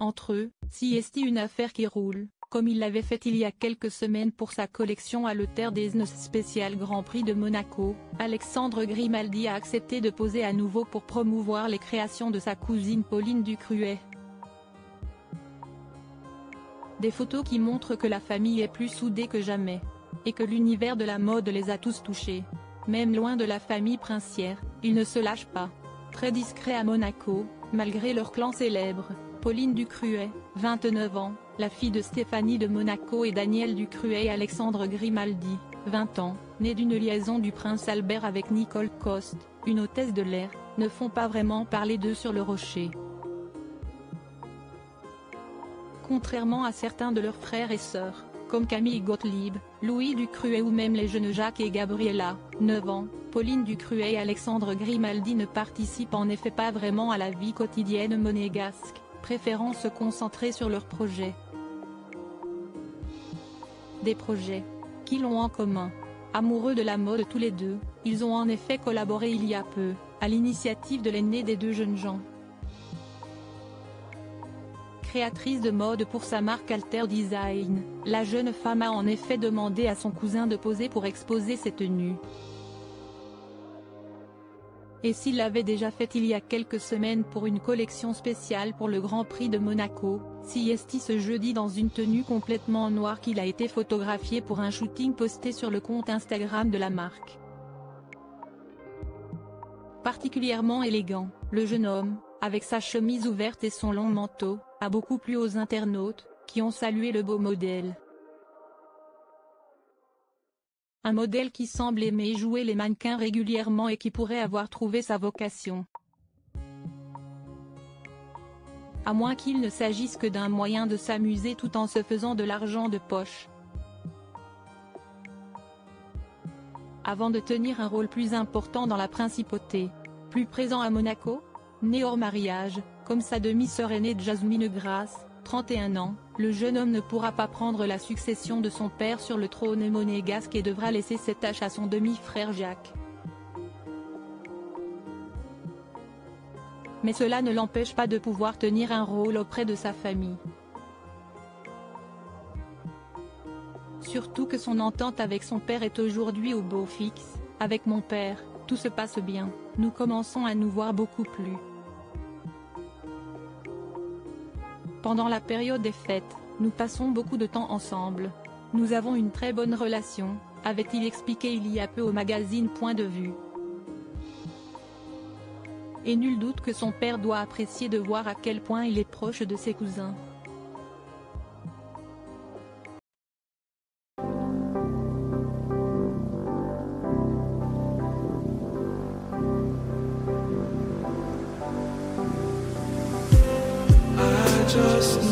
entre eux, si est une affaire qui roule, comme il l'avait fait il y a quelques semaines pour sa collection à l'Auteur des Snes spécial Grand Prix de Monaco. Alexandre Grimaldi a accepté de poser à nouveau pour promouvoir les créations de sa cousine Pauline Ducruet. Des photos qui montrent que la famille est plus soudée que jamais. Et que l'univers de la mode les a tous touchés. Même loin de la famille princière, ils ne se lâchent pas. Très discrets à Monaco, malgré leur clan célèbre, Pauline Ducruet, 29 ans, la fille de Stéphanie de Monaco et Daniel Ducruet et Alexandre Grimaldi, 20 ans, née d'une liaison du prince Albert avec Nicole Coste, une hôtesse de l'air, ne font pas vraiment parler d'eux sur le rocher. Contrairement à certains de leurs frères et sœurs, comme Camille Gottlieb, Louis Ducruet ou même les jeunes Jacques et Gabriella, 9 ans, Pauline Ducruet et Alexandre Grimaldi ne participent en effet pas vraiment à la vie quotidienne monégasque, préférant se concentrer sur leurs projets. Des projets qu'ils ont en commun. Amoureux de la mode tous les deux, ils ont en effet collaboré il y a peu, à l'initiative de l'aîné des deux jeunes gens. Créatrice de mode pour sa marque Alter Design, la jeune femme a en effet demandé à son cousin de poser pour exposer ses tenues. Et s'il l'avait déjà fait il y a quelques semaines pour une collection spéciale pour le Grand Prix de Monaco, si est ce jeudi dans une tenue complètement en noir qu'il a été photographié pour un shooting posté sur le compte Instagram de la marque. Particulièrement élégant, le jeune homme, avec sa chemise ouverte et son long manteau, a beaucoup plu aux internautes, qui ont salué le beau modèle. Un modèle qui semble aimer jouer les mannequins régulièrement et qui pourrait avoir trouvé sa vocation. À moins qu'il ne s'agisse que d'un moyen de s'amuser tout en se faisant de l'argent de poche. Avant de tenir un rôle plus important dans la principauté, plus présent à Monaco, né hors mariage, comme sa demi-sœur aînée Jasmine Grasse, 31 ans, le jeune homme ne pourra pas prendre la succession de son père sur le trône monégasque et devra laisser cette tâche à son demi-frère Jacques. Mais cela ne l'empêche pas de pouvoir tenir un rôle auprès de sa famille. Surtout que son entente avec son père est aujourd'hui au beau fixe. Avec mon père, tout se passe bien, nous commençons à nous voir beaucoup plus. Pendant la période des fêtes, nous passons beaucoup de temps ensemble. Nous avons une très bonne relation, avait-il expliqué il y a peu au magazine Point de Vue. Et nul doute que son père doit apprécier de voir à quel point il est proche de ses cousins. Just